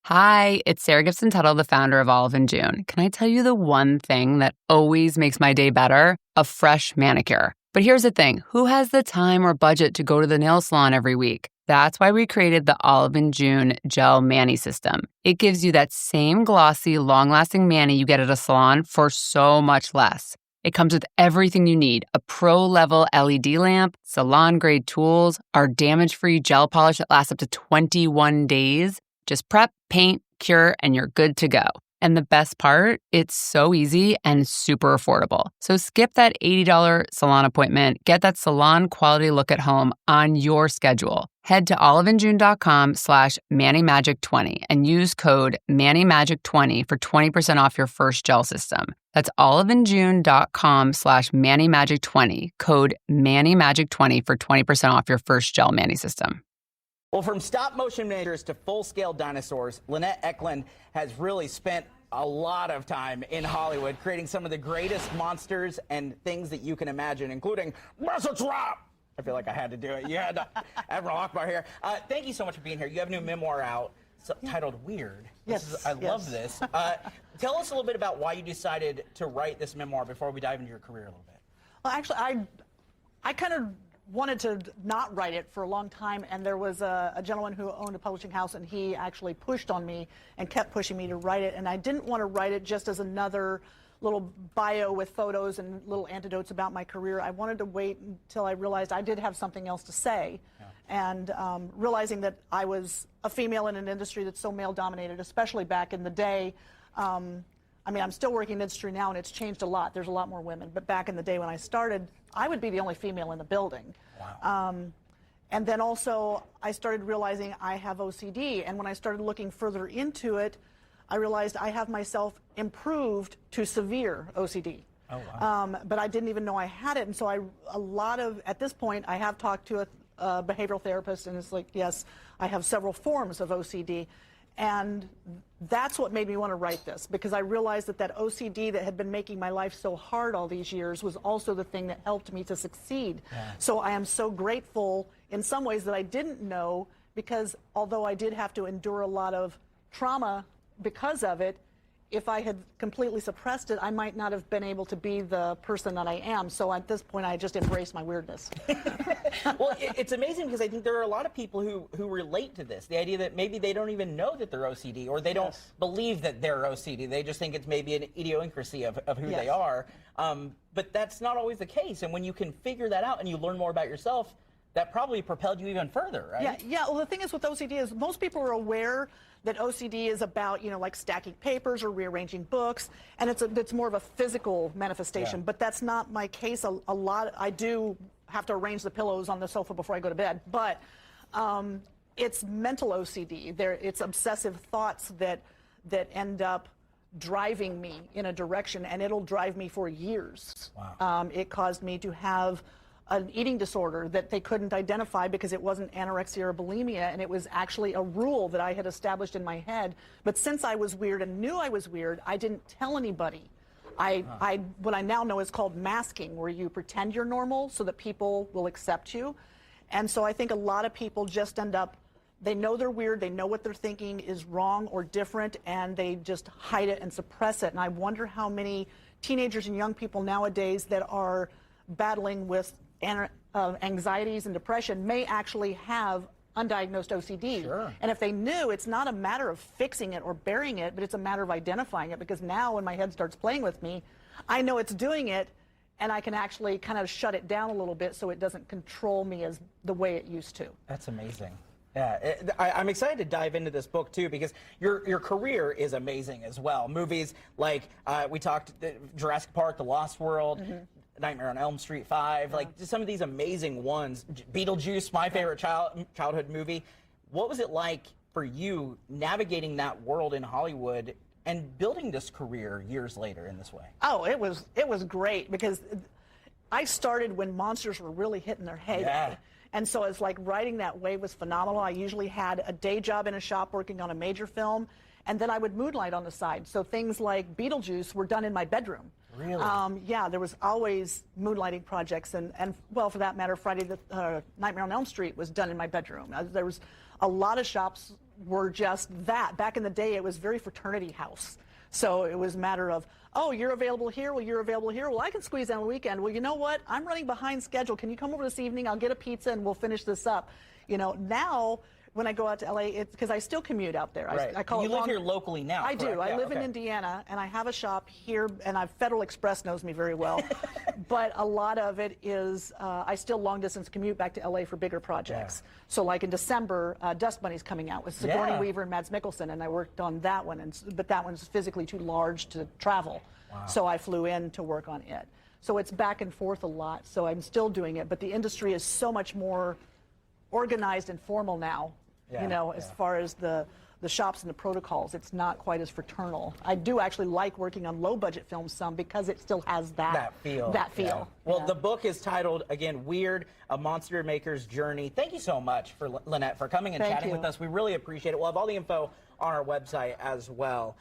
Hi, it's Sarah Gibson Tuttle, the founder of Olive and June. Can I tell you the one thing that always makes my day better? A fresh manicure. But here's the thing, who has the time or budget to go to the nail salon every week? That's why we created the Olive and June Gel Mani System. It gives you that same glossy, long-lasting mani you get at a salon for so much less. It comes with everything you need, a pro-level LED lamp, salon-grade tools, our damage-free gel polish that lasts up to 21 days. Just prep, paint, cure, and you're good to go. And the best part, it's so easy and super affordable. So skip that $80 salon appointment. Get that salon quality look at home on your schedule. Head to oliveandjune.com/ManiMagic20 and use code ManiMagic20 for 20% off your first gel system. That's oliveandjune.com/ManiMagic20, code ManiMagic20 for 20% off your first gel mani system. Well, from stop-motion miniatures to full-scale dinosaurs, Lynette Eklund has really spent a lot of time in Hollywood creating some of the greatest monsters and things that you can imagine, including Muscle Trap. I feel like I had to do it. You had to Admiral Akbar here. Thank you so much for being here. You have a new memoir out titled Weird. I love this. Tell us a little bit about why you decided to write this memoir before we dive into your career a little bit. Well, actually, I kind of wanted to not write it for a long time, and there was a gentleman who owned a publishing house, and he actually pushed on me and kept pushing me to write it, and I didn't want to write it just as another little bio with photos and little anecdotes about my career. I wanted to wait until I realized I did have something else to say, and realizing that I was a female in an industry that's so male-dominated, especially back in the day. I mean, I'm still working in the industry now, and it's changed a lot. There's a lot more women. But back in the day when I started, I would be the only female in the building. Wow. And then also, I started realizing I have OCD. And when I started looking further into it, I realized I have myself improved to severe OCD. Oh, wow. But I didn't even know I had it. And so at this point, I have talked to a behavioral therapist, and it's like, yes, I have several forms of OCD. And that's what made me want to write this, because I realized that OCD that had been making my life so hard all these years was also the thing that helped me to succeed. Yeah. So I am so grateful in some ways that I didn't know, because although I did have to endure a lot of trauma because of it, if I had completely suppressed it, I might not have been able to be the person that I am. So at this point, I just embraced my weirdness. Well, it's amazing because I think there are a lot of people who relate to this. The idea that maybe they don't even know that they're OCD, or they don't believe that they're OCD. They just think it's maybe an idiosyncrasy of who they are. But that's not always the case. And when you can figure that out and you learn more about yourself, that probably propelled you even further, right? Yeah. Well, the thing is with OCD is most people are aware that OCD is about, like stacking papers or rearranging books, and it's more of a physical manifestation. Yeah. But that's not my case. A lot, I do have to arrange the pillows on the sofa before I go to bed, but it's mental OCD. It's obsessive thoughts that end up driving me in a direction, and it'll drive me for years. Wow. It caused me to have an eating disorder that they couldn't identify because it wasn't anorexia or bulimia, and it was actually a rule that I had established in my head. But since I was weird and knew I was weird, I didn't tell anybody. What I now know is called masking, where you pretend you're normal so that people will accept you. And so I think a lot of people just end up, they know they're weird, they know what they're thinking is wrong or different, and they just hide it and suppress it. And I wonder how many teenagers and young people nowadays that are battling with anxieties and depression may actually have undiagnosed OCD. Sure. And if they knew, it's not a matter of fixing it or burying it, but it's a matter of identifying it, because now when my head starts playing with me, I know it's doing it, and I can actually kind of shut it down a little bit so it doesn't control me as the way it used to. That's amazing. Yeah, I'm excited to dive into this book too, because your career is amazing as well. Movies like we talked Jurassic Park, The Lost World, Nightmare on Elm Street 5, like just some of these amazing ones. Beetlejuice, my favorite childhood movie. What was it like for you navigating that world in Hollywood and building this career years later in this way? Oh, it was great, because I started when monsters were really hitting their heyday. Yeah. And so it's like riding that wave was phenomenal. I usually had a day job in a shop working on a major film, and then I would moonlight on the side. So things like Beetlejuice were done in my bedroom. Really? Yeah, there was always moonlighting projects, and well, for that matter, Nightmare on Elm Street was done in my bedroom. There was a lot of shops were just that. Back in the day, it was very fraternity house. So it was a matter of, oh, you're available here? Well, you're available here? Well, I can squeeze in on the weekend. Well, you know what? I'm running behind schedule. Can you come over this evening? I'll get a pizza and we'll finish this up. You know, now when I go out to LA, it's because I still commute out there. Right. I call you live here locally now, I correct? do. I live in Indiana, and I have a shop here, and Federal Express knows me very well. But a lot of it is, I still long-distance commute back to LA for bigger projects. Yeah. So like in December, Dust Bunny's coming out with Sigourney Weaver and Mads Mikkelsen, and I worked on that one, but that one's physically too large to travel. Wow. So I flew in to work on it. So it's back and forth a lot, so I'm still doing it, but the industry is so much more organized and formal now. You know, as far as the shops and the protocols, it's not quite as fraternal. I do actually like working on low-budget films some because it still has that feel. Yeah. Well, the book is titled, again, Weird, A Monster Maker's Journey. Thank you so much, Lynette, for coming and chatting with us. We really appreciate it. We'll have all the info on our website as well.